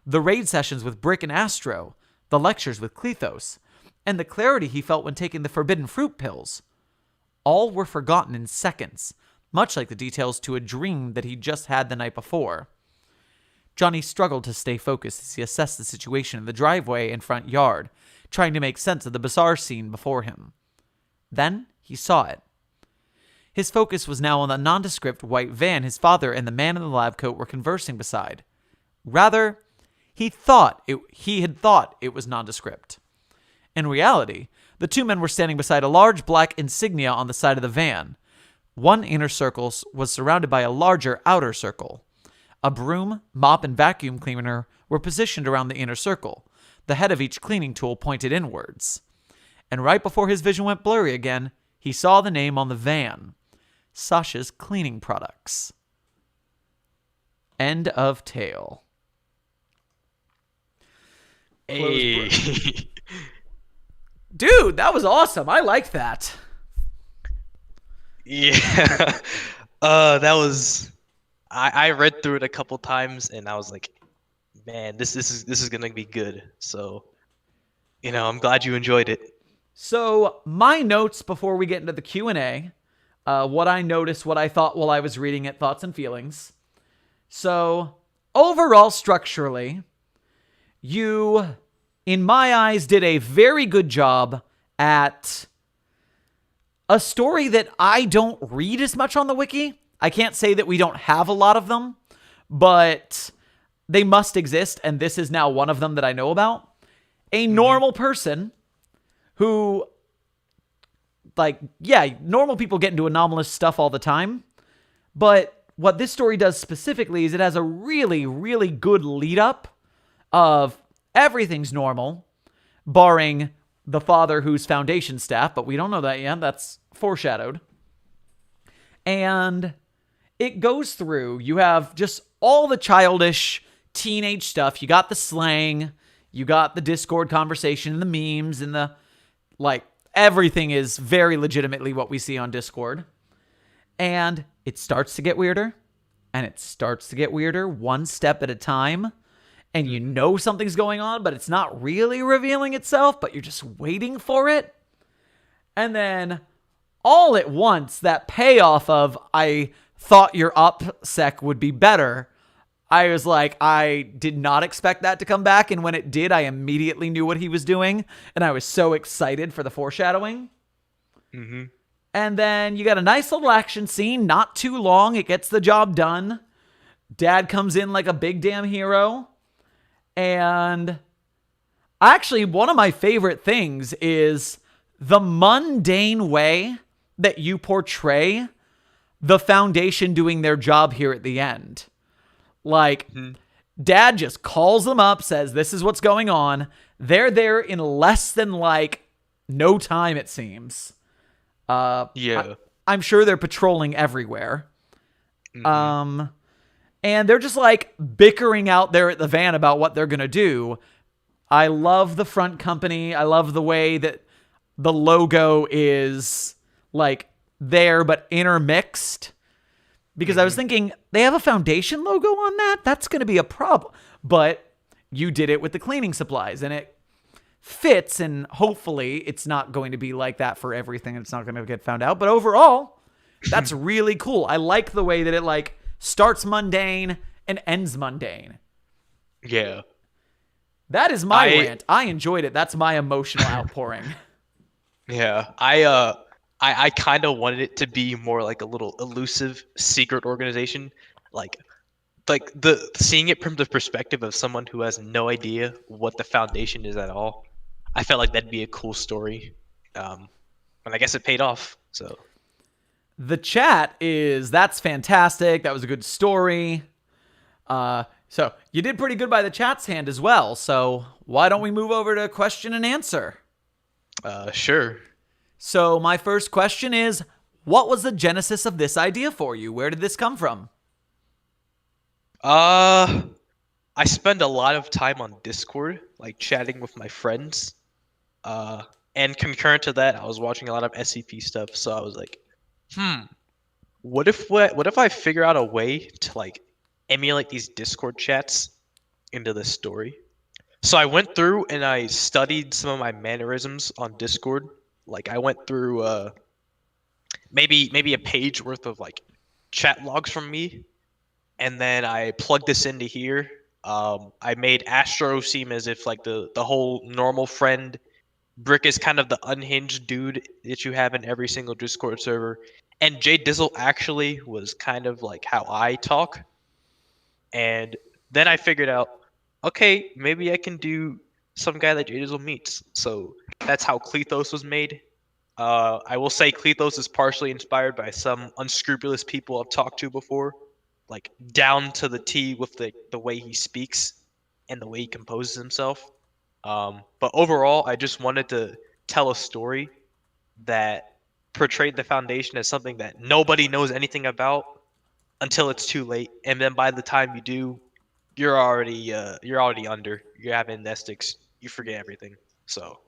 The raid sessions with Brick and Astro, the lectures with Clethos, and the clarity he felt when taking the forbidden fruit pills. All were forgotten in seconds, much like the details to a dream that he just had the night before. Johnny struggled to stay focused as he assessed the situation in the driveway and front yard, trying to make sense of the bizarre scene before him. Then he saw it. His focus was now on the nondescript white van his father and the man in the lab coat were conversing beside. Rather, he had thought it was nondescript. In reality, the 2 men were standing beside a large black insignia on the side of the van. One inner circle was surrounded by a larger outer circle. A broom, mop, and vacuum cleaner were positioned around the inner circle, the head of each cleaning tool pointed inwards. And right before his vision went blurry again, he saw the name on the van. Sasha's Cleaning Products. End of tale. Hey. Dude, that was awesome. I liked that. Yeah. That was. I read through it a couple times and I was like, man, this is gonna be good. So, I'm glad you enjoyed it. So my notes before we get into the Q&A, what I noticed, what I thought while I was reading it, thoughts and feelings. So overall, structurally, you, in my eyes, did a very good job at a story that I don't read as much on the wiki. I can't say that we don't have a lot of them, but they must exist, and this is now one of them that I know about. A normal person who, normal people get into anomalous stuff all the time, but what this story does specifically is it has a really, really good lead-up of everything's normal, barring the father who's Foundation staff, but we don't know that yet. That's foreshadowed. And it goes through, you have just all the childish teenage stuff. You got the slang, you got the Discord conversation, and the memes, and the, everything is very legitimately what we see on Discord. And it starts to get weirder, and it starts to get weirder one step at a time. And you know something's going on, but it's not really revealing itself, but you're just waiting for it. And then all at once, that payoff of I thought your OPSEC would be better, I was like, I did not expect that to come back. And when it did, I immediately knew what he was doing. And I was so excited for the foreshadowing. Mm-hmm. And then you got a nice little action scene, not too long. It gets the job done. Dad comes in like a big damn hero. And actually, one of my favorite things is the mundane way that you portray the Foundation doing their job here at the end. Dad just calls them up, says, this is what's going on. They're there in less than, no time, it seems. Yeah. I'm sure they're patrolling everywhere. Mm-hmm. And they're just, bickering out there at the van about what they're going to do. I love the front company. I love the way that the logo is, there but intermixed. Because I was thinking, they have a Foundation logo on that? That's going to be a problem. But you did it with the cleaning supplies, and it fits, and hopefully it's not going to be like that for everything. It's not going to get found out. But overall, that's really cool. I like the way that it, starts mundane and ends mundane. Yeah. That is my rant. I enjoyed it. That's my emotional outpouring. Yeah. I kind of wanted it to be more like a little elusive secret organization, like the seeing it from the perspective of someone who has no idea what the Foundation is at all. I felt like that'd be a cool story. And I guess it paid off. So The chat is that's fantastic. That was a good story. So you did pretty good by the chat's hand as well. So why don't we move over to question and answer? sure. So my first question is, what was the genesis of this idea for you? Where did this come from? I spend a lot of time on Discord, like chatting with my friends. Uh, and concurrent to that, I was watching a lot of SCP stuff. So I was like, what if I figure out a way to like emulate these Discord chats into this story? So I went through and I studied some of my mannerisms on Discord. Like I went through maybe a page worth of like chat logs from me, and then I plugged this into here. I made Astro seem as if like the whole normal friend. Brick is kind of the unhinged dude that you have in every single Discord server, and Jay Dizzle actually was kind of like how I talk. And then I figured out, okay, maybe I can do some guy that Jay Dizzle meets. So that's how Clethos was made. I will say Clethos is partially inspired by some unscrupulous people I've talked to before, like down to the T with the way he speaks and the way he composes himself. But overall, I just wanted to tell a story that portrayed the Foundation as something that nobody knows anything about until it's too late, and then by the time you do, you're already under. You're having nestics. You forget everything. So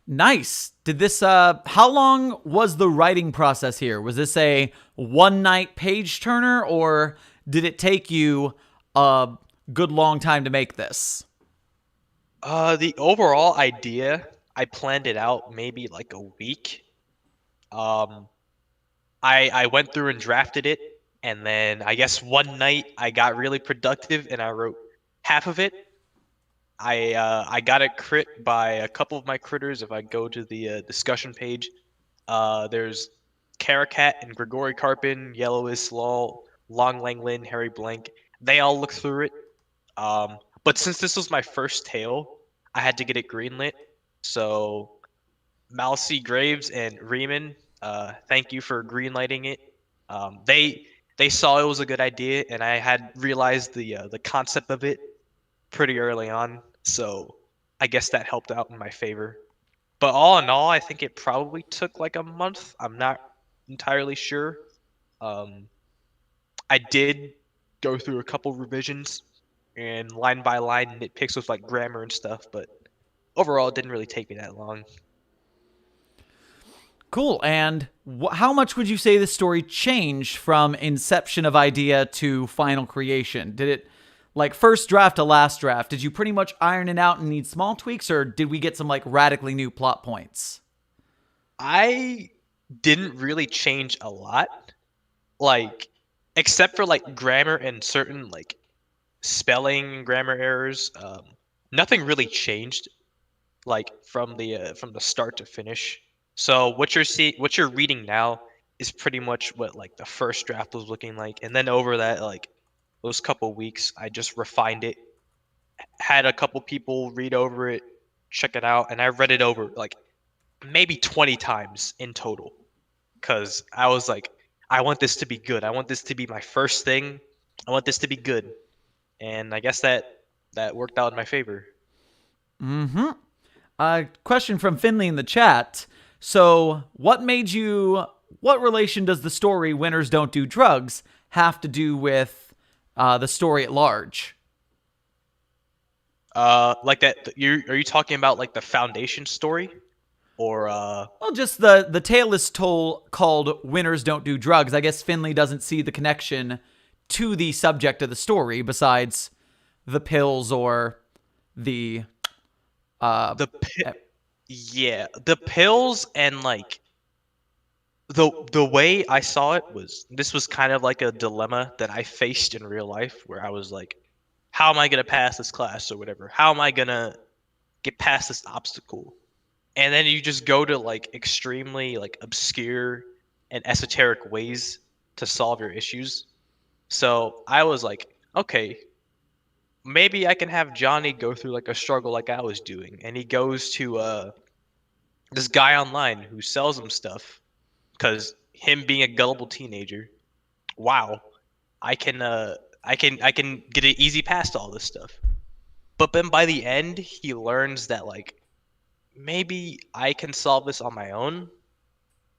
Nice. Did this how long was the writing process here? Was this a one night page turner, or did it take you a good long time to make this? the overall idea, I planned it out maybe like a week. Um, I went through and drafted it, and then I guess one night I got really productive and I wrote half of it. I got it crit by a couple of my critters. If I go to the discussion page, there's Caracat and Grigori Karpin, Yellowish Law, Long Lang Lin, Harry Blank. They all look through it. But since this was my first tale, I had to get it greenlit. So Malcy Graves and Riemann, thank you for greenlighting it. They saw it was a good idea, and I had realized the concept of it pretty early on. So I guess that helped out in my favor. But all in all, I think it probably took like a month. I'm not entirely sure. Um, I did go through a couple revisions and line by line nitpicks with like grammar and stuff, but overall, it didn't really take me that long. Cool. And how much would you say the story changed from inception of idea to final creation? Did it, like, first draft to last draft, did you pretty much iron it out and need small tweaks, or did we get some, like, radically new plot points? I didn't really change a lot, like except for like grammar and certain like spelling grammar errors. Nothing really changed like from the start to finish. So what you're reading now is pretty much what like the first draft was looking like, and then over that like those couple weeks, I just refined it. Had a couple people read over it, check it out, and I read it over like maybe 20 times in total because I was like, I want this to be good. I want this to be my first thing. I want this to be good, and I guess that worked out in my favor. Mm-hmm. Question from Finley in the chat. So, what relation does the story Winners Don't Do Drugs have to do with the story at large? Like that. Are you talking about like the Foundation story, or Well, just the tale is told called Winners Don't Do Drugs. I guess Finley doesn't see the connection to the subject of the story besides the pills or the the yeah, the pills and like the way I saw it was this was kind of like a dilemma that I faced in real life where I was like, how am I gonna pass this class or whatever? How am I gonna get past this obstacle? And then you just go to like extremely like obscure and esoteric ways to solve your issues. So I was like, okay, maybe I can have Johnny go through like a struggle like I was doing, and he goes to this guy online who sells him stuff because him being a gullible teenager, wow, I can get an easy pass to all this stuff. But then by the end, he learns that like maybe I can solve this on my own.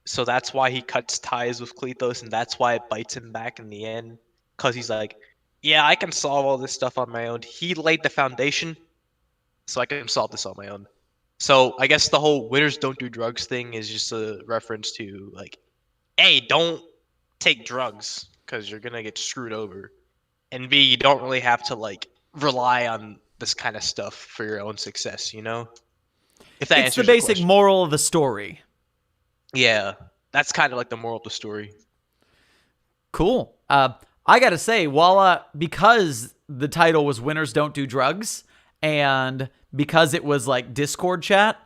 So that's why he cuts ties with Clethos, and that's why it bites him back in the end. Because he's like, yeah, I can solve all this stuff on my own. He laid the foundation, so I can solve this on my own. So I guess the whole winners don't do drugs thing is just a reference to like, hey, don't take drugs because you're gonna get screwed over. And B, you don't really have to like rely on this kind of stuff for your own success, you know? If that It's the answers your basic question. moral of the story. Yeah, that's kind of like the moral of the story. Cool. I gotta say, because the title was "Winners Don't Do Drugs" and because it was like Discord chat,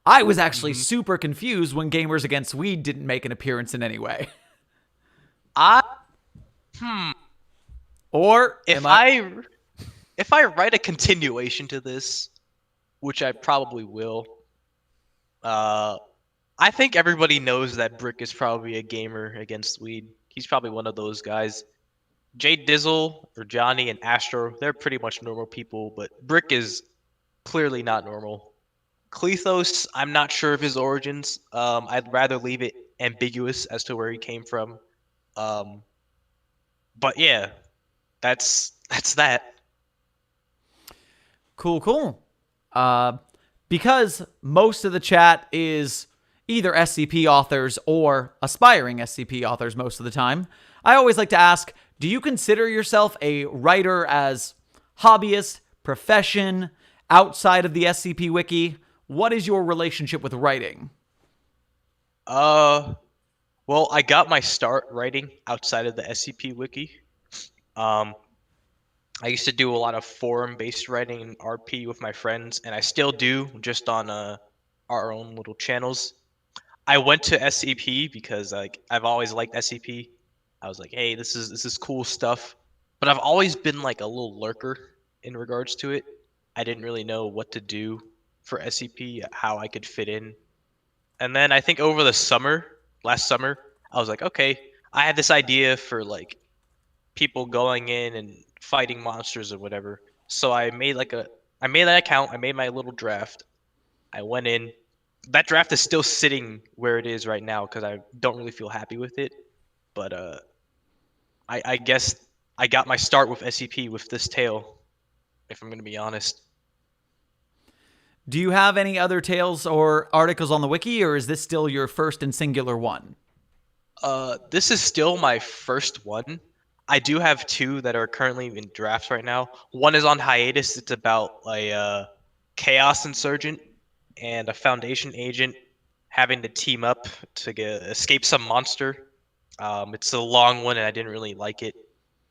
I was actually super confused when Gamers Against Weed didn't make an appearance in any way. I Or if I write a continuation to this, which I probably will, I think everybody knows that Brick is probably a gamer against weed. He's probably one of those guys. Jay Dizzle or Johnny and Astro, they're pretty much normal people, but Brick is clearly not normal. Clethos, I'm not sure of his origins. I'd rather leave it ambiguous as to where he came from. But yeah, that's that. cool. Because most of the chat is either SCP authors or aspiring SCP authors most of the time, I always like to ask, do you consider yourself a writer as hobbyist, profession, outside of the SCP wiki? What is your relationship with writing? Well, I got my start writing outside of the SCP wiki. Um, I used to do a lot of forum-based writing in RP with my friends, and I still do, just on our own little channels. I went to SCP because like I've always liked SCP. I was like, hey, this is cool stuff. But I've always been like a little lurker in regards to it. I didn't really know what to do for SCP, how I could fit in. And then I think over the summer, last summer, I was like, okay, I had this idea for like people going in and fighting monsters or whatever. So I made that account, I made my little draft. I went in. That draft is still sitting where it is right now because I don't really feel happy with it. But I guess I got my start with SCP with this tale, if I'm gonna be honest. Do you have any other tales or articles on the wiki, or is this still your first and singular one? This is still my first one. I do have two that are currently in drafts right now. One is on hiatus. It's about a chaos insurgent and a Foundation agent having to team up to escape some monster. It's a long one, and I didn't really like it.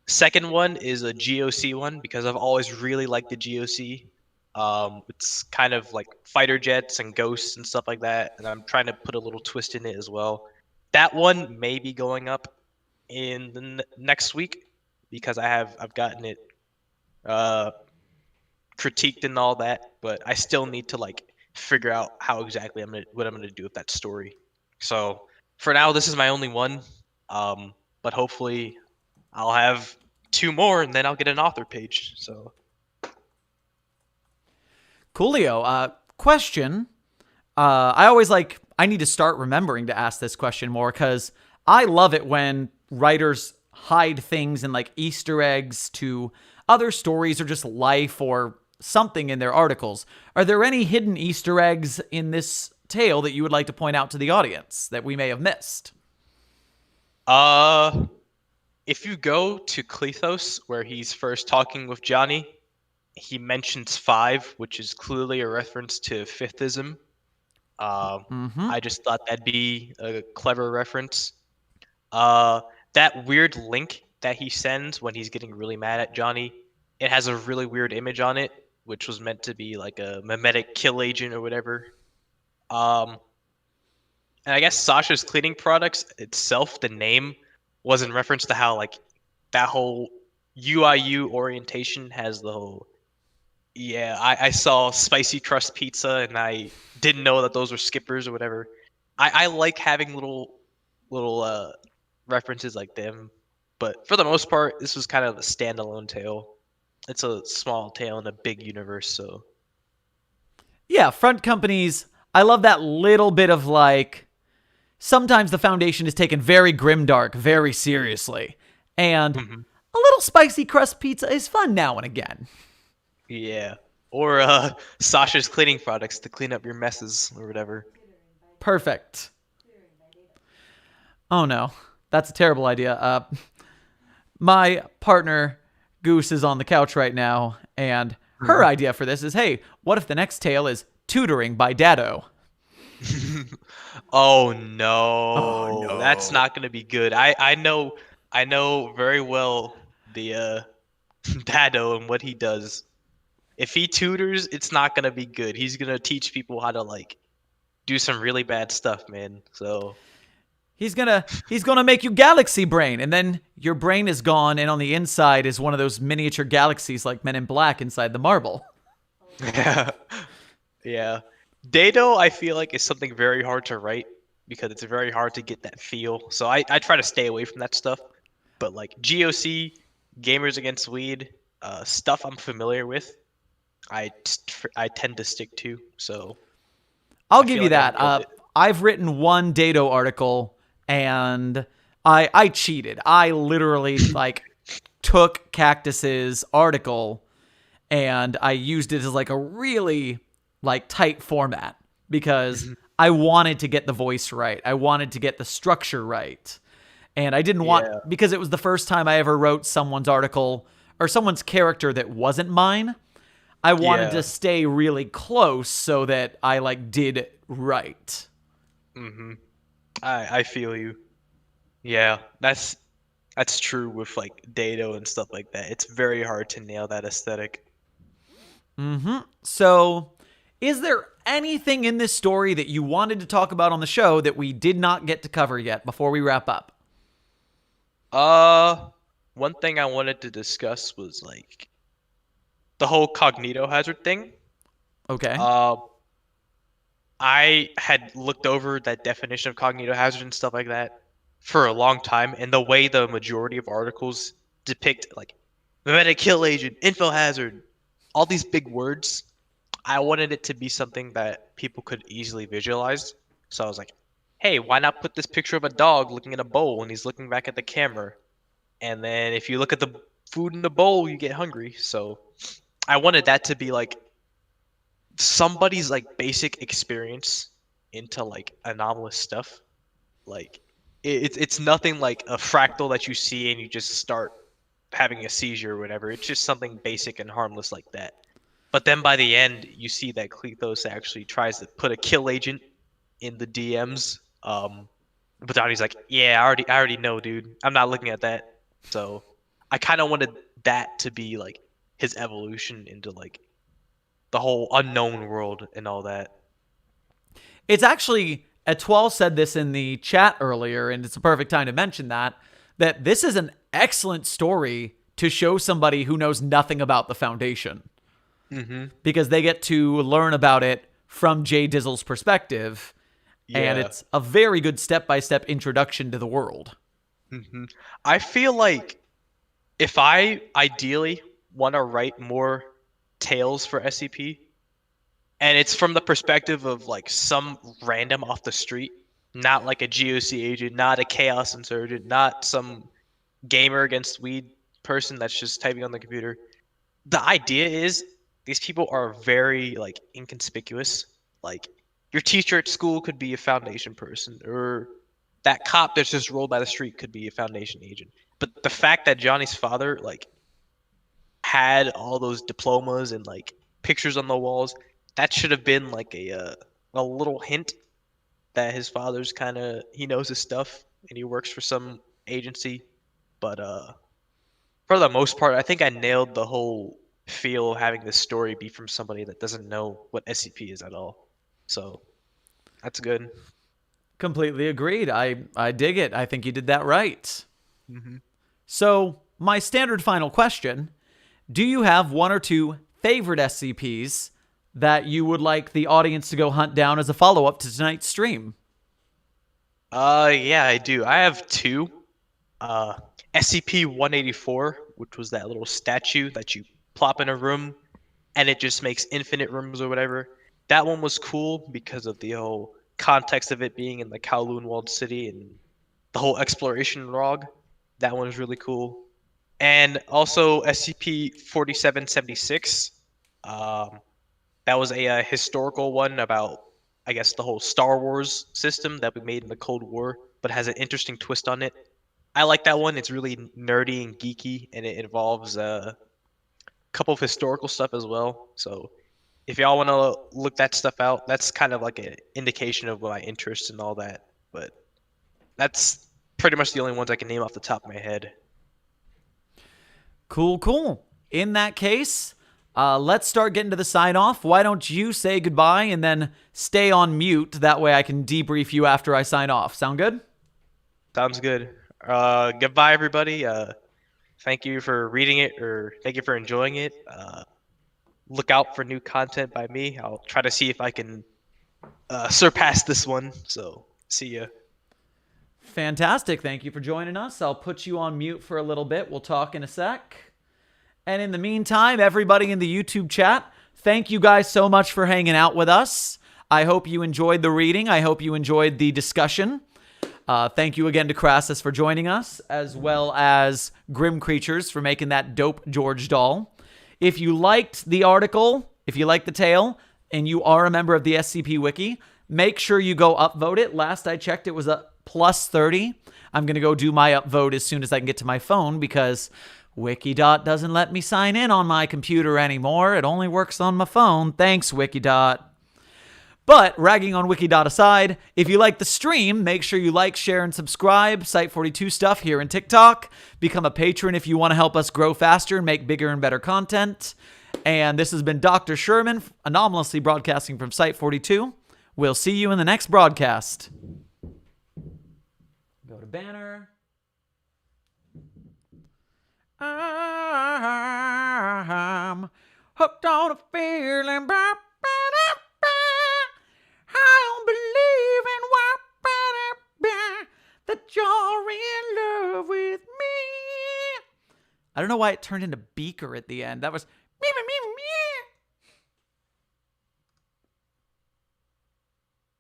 Second one is a GOC one because I've always really liked the GOC. It's kind of like fighter jets and ghosts and stuff like that, and I'm trying to put a little twist in it as well. That one may be going up in the next week because I've gotten it uh, critiqued and all that, but I still need to like figure out how exactly what I'm gonna do with that story. So for now, this is my only one, but hopefully I'll have two more and then I'll get an author page. So Coolio. Question. I need to start remembering to ask this question more because I love it when writers hide things and like Easter eggs to other stories or just life or something in their articles. Are there any hidden Easter eggs in this tale that you would like to point out to the audience that we may have missed? if you go to Clethos where he's first talking with Johnny, he mentions five, which is clearly a reference to Fifthism. I just thought that'd be a clever reference. That weird link that he sends when he's getting really mad at Johnny, it has a really weird image on it, which was meant to be like a mimetic kill agent or whatever. And I guess Sasha's cleaning products itself, the name, was in reference to how like that whole UIU orientation has the whole Yeah, I saw spicy crust pizza and I didn't know that those were skippers or whatever. I like having little references like them, but for the most part, this was kind of a standalone tale. It's a small tale in a big universe, so Yeah, front companies. I love that little bit of like, sometimes the Foundation is taken very grimdark, very seriously. And mhm. a little spicy crust pizza is fun now and again. Yeah. Or Sasha's cleaning products to clean up your messes or whatever. Perfect. Oh no, that's a terrible idea. My partner, Goose, is on the couch right now, and her idea for this is, hey, what if the next tale is Tutoring by Dado? Oh Oh no, that's no. not gonna be good. I know very well the Dado and what he does. If he tutors, it's not gonna be good. He's gonna teach people how to like do some really bad stuff, man. So He's gonna make you galaxy brain, and then your brain is gone, and on the inside is one of those miniature galaxies like Men in Black inside the marble. yeah, yeah. Dado, I feel like is something very hard to write because it's very hard to get that feel. So I try to stay away from that stuff. But like GOC, Gamers Against Weed, stuff I'm familiar with, I tend to stick to. So I'll I give feel you like I that. nailed it. I've written one Dado article, and I cheated. I literally like took Cactus's article and I used it as like a really like tight format because I wanted to get the voice right. I wanted to get the structure right. And I didn't want, Yeah, because it was the first time I ever wrote someone's article or someone's character that wasn't mine. I wanted yeah. to stay really close so that I like did right. hmm I feel you. Yeah, that's true with like Dado and stuff like that. It's very hard to nail that aesthetic. So, is there anything in this story that you wanted to talk about on the show that we did not get to cover yet before we wrap up? Uh, One thing I wanted to discuss was like the whole Cognitohazard thing. Okay. Uh, I had looked over that definition of Cognitohazard and stuff like that for a long time, and the way the majority of articles depict like mimetic kill agent, info hazard, all these big words, I wanted it to be something that people could easily visualize. So I was like, hey, why not put this picture of a dog looking in a bowl and he's looking back at the camera? And then if you look at the food in the bowl, you get hungry. So I wanted that to be like somebody's like basic experience into like anomalous stuff. Like it's nothing like a fractal that you see and you just start having a seizure or whatever. It's just something basic and harmless like that. But then by the end, you see that Clethos actually tries to put a kill agent in the DMs. But Donnie's like, yeah, I already know, dude. I'm not looking at that. So I kind of wanted that to be like his evolution into like the whole unknown world and all that. It's actually, Etoile said this in the chat earlier, and it's a perfect time to mention that this is an excellent story to show somebody who knows nothing about the Foundation. Because they get to learn about it from Jay Dizzle's perspective, and Yeah. it's a very good step-by-step introduction to the world. I feel like if I ideally want to write more tales for SCP, and it's from the perspective of like some random off the street, not like a GOC agent, not a chaos insurgent, not some gamer against weed person that's just typing on the computer. The idea is these people are very like inconspicuous. Like your teacher at school could be a Foundation person, or that cop that's just rolled by the street could be a Foundation agent. But the fact that Johnny's father like had all those diplomas and like pictures on the walls, that should have been like a little hint that his father's kind of he knows his stuff and he works for some agency. But for the most part, I think I nailed the whole feel of having this story be from somebody that doesn't know what SCP is at all. So that's good. Completely agreed. I dig it. I think you did that right. hmm So, my standard final question, do you have one or two favorite SCPs that you would like the audience to go hunt down as a follow-up to tonight's stream? Yeah, I do. I have two. SCP-184, which was that little statue that you plop in a room and it just makes infinite rooms or whatever. That one was cool because of the whole context of it being in the Kowloon walled city and the whole exploration log. That one was really cool. And also SCP-4776. That was a historical one about, I guess, the whole Star Wars system that we made in the Cold War, but has an interesting twist on it. I like that one. It's really nerdy and geeky, and it involves a couple of historical stuff as well. So if y'all want to look that stuff out, that's kind of like an indication of my interest and all that. But that's pretty much the only ones I can name off the top of my head. Cool, cool. In that case, let's start getting to the sign-off. Why don't you say goodbye and then stay on mute? That way I can debrief you after I sign off. Sound good? Sounds good. Goodbye, everybody. Thank you for reading it, or thank you for enjoying it. Look out for new content by me. I'll try to see if I can surpass this one. So, see ya. Fantastic. Thank you for joining us. I'll put you on mute for a little bit. We'll talk in a sec. And in the meantime, everybody in the YouTube chat, thank you guys so much for hanging out with us. I hope you enjoyed the reading. I hope you enjoyed the discussion. Thank you again to Crassus for joining us, as well as Grim Creatures for making that dope George doll. If you liked the article, if you liked the tale, and you are a member of the SCP Wiki, make sure you go upvote it. Last I checked, it was a +30. I'm going to go do my upvote as soon as I can get to my phone because Wikidot doesn't let me sign in on my computer anymore. It only works on my phone. Thanks, Wikidot. But ragging on Wikidot aside, if you like the stream, make sure you like, share, and subscribe. Site42 stuff here in TikTok. Become a patron if you want to help us grow faster and make bigger and better content. And this has been Dr. Sherman, anomalously broadcasting from Site42. We'll see you in the next broadcast. Go to banner. I'm hooked on a feeling. I don't believe in that you're in love with me. I don't know why it turned into Beaker at the end. That was